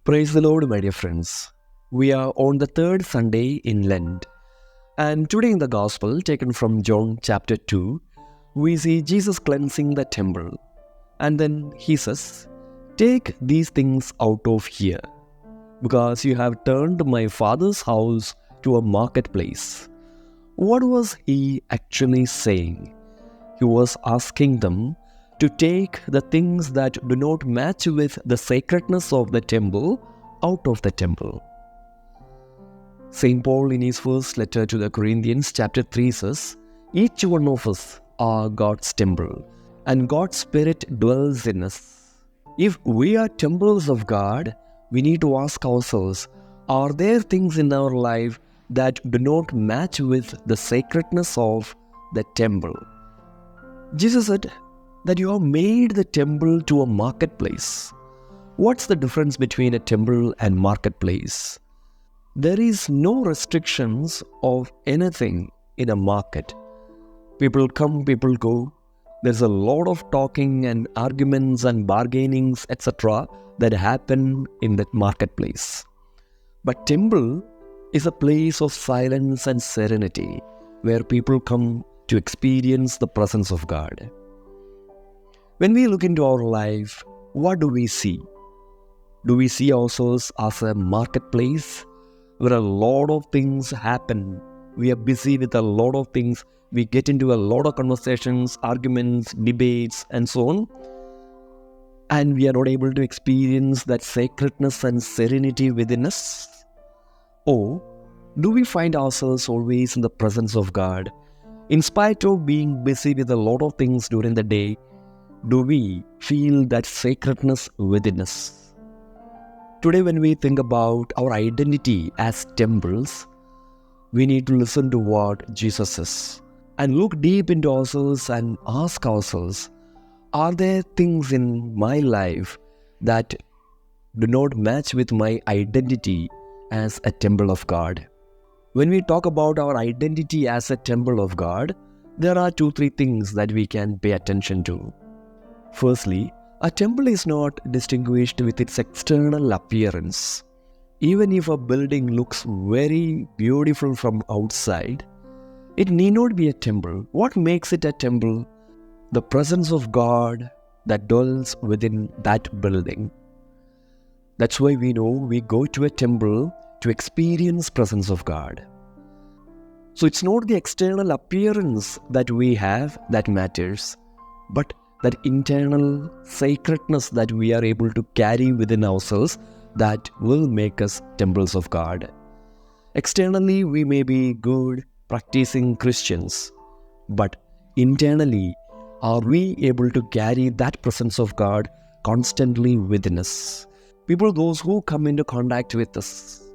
Praise the Lord, my dear friends. We are on the third Sunday in Lent. And today in the Gospel, taken from John chapter 2, we see Jesus cleansing the temple. And then he says, "Take these things out of here, because you have turned my Father's house to a marketplace." What was he actually saying? He was asking them to take the things that do not match with the sacredness of the temple out of the temple. St. Paul in his first letter to the Corinthians chapter 3 says, "Each one of us are God's temple, and God's Spirit dwells in us." If we are temples of God, we need to ask ourselves, are there things in our life that do not match with the sacredness of the temple? Jesus said that you have made the temple to a marketplace. What's the difference between a temple and marketplace? There is no restrictions of anything in a market. People come, people go. There's a lot of talking and arguments and bargainings, etc. that happen in that marketplace. But temple is a place of silence and serenity where people come to experience the presence of God. When we look into our life, what do we see? Do we see ourselves as a marketplace where a lot of things happen? We are busy with a lot of things. We get into a lot of conversations, arguments, debates, and so on. And we are not able to experience that sacredness and serenity within us? Or do we find ourselves always in the presence of God? In spite of being busy with a lot of things during the day, do we feel that sacredness within us? Today, when we think about our identity as temples, we need to listen to what Jesus says and look deep into ourselves and ask ourselves, are there things in my life that do not match with my identity as a temple of God? When we talk about our identity as a temple of God, there are 2-3 things that we can pay attention to. Firstly, a temple is not distinguished with its external appearance. Even if a building looks very beautiful from outside, it need not be a temple. What makes it a temple? The presence of God that dwells within that building. That's why we know we go to a temple to experience presence of God. So it's not the external appearance that we have that matters, but that internal sacredness that we are able to carry within ourselves that will make us temples of God. Externally, we may be good, practicing Christians, but internally, are we able to carry that presence of God constantly within us? Those who come into contact with us,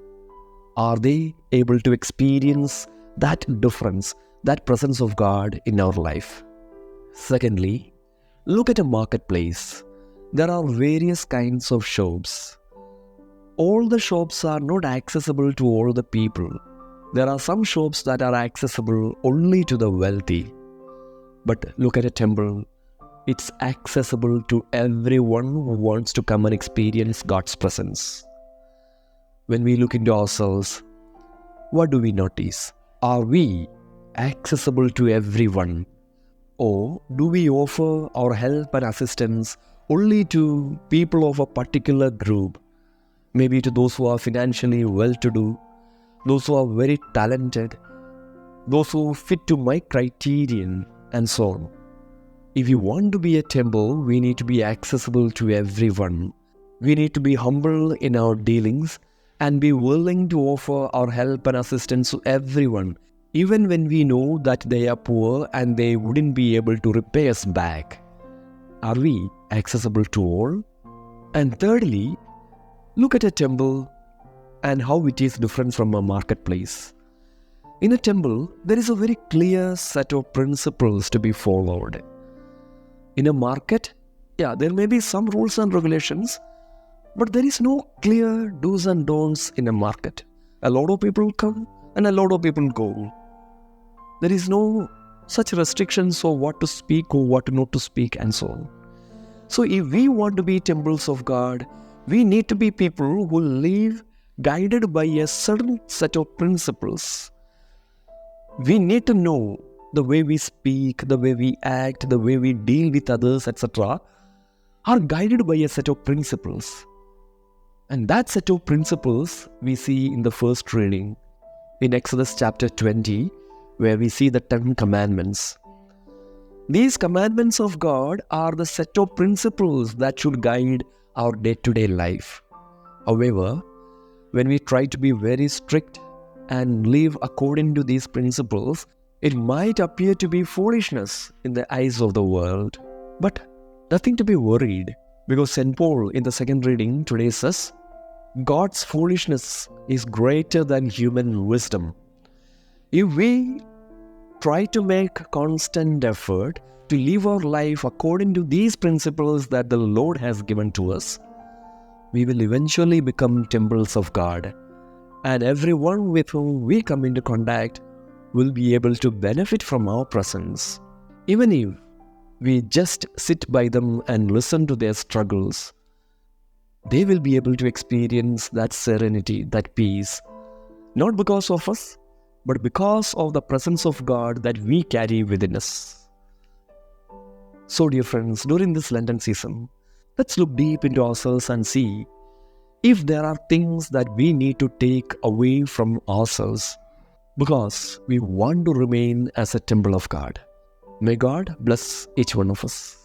are they able to experience that difference, that presence of God in our life? Secondly, look at a marketplace. There are various kinds of shops. All the shops are not accessible to all the people. There are some shops that are accessible only to the wealthy. But look at a temple. It's accessible to everyone who wants to come and experience God's presence. When we look into ourselves, what do we notice? Are we accessible to everyone? Or do we offer our help and assistance only to people of a particular group? Maybe to those who are financially well-to-do, those who are very talented, those who fit to my criterion, and so on. If you want to be a temple, we need to be accessible to everyone. We need to be humble in our dealings and be willing to offer our help and assistance to everyone, even when we know that they are poor and they wouldn't be able to repay us back. Are we accessible to all? And thirdly, look at a temple and how it is different from a marketplace. In a temple, there is a very clear set of principles to be followed. In a market, there may be some rules and regulations, but there is no clear do's and don'ts in a market. A lot of people come and a lot of people go. There is no such restrictions of what to speak or what not to speak and so on. So if we want to be temples of God, We need to be people who live guided by a certain set of principles. We need to know the way we speak, the way we act, the way we deal with others, etc., are guided by a set of principles. And that set of principles we see in the first reading, in Exodus chapter 20, where we see the 10 commandments. These commandments of God are the set of principles that should guide our day-to-day life. However, when we try to be very strict and live according to these principles, it might appear to be foolishness in the eyes of the world. But nothing to be worried, because St. Paul in the second reading today says, God's foolishness is greater than human wisdom. If we try to make constant effort to live our life according to these principles that the Lord has given to us, we will eventually become temples of God, and everyone with whom we come into contact will be able to benefit from our presence. Even if we just sit by them and listen to their struggles, they will be able to experience that serenity, that peace, not because of us, but because of the presence of God that we carry within us. So, dear friends, during this Lenten season, let's look deep into ourselves and see if there are things that we need to take away from ourselves, because we want to remain as a temple of God. May God bless each one of us.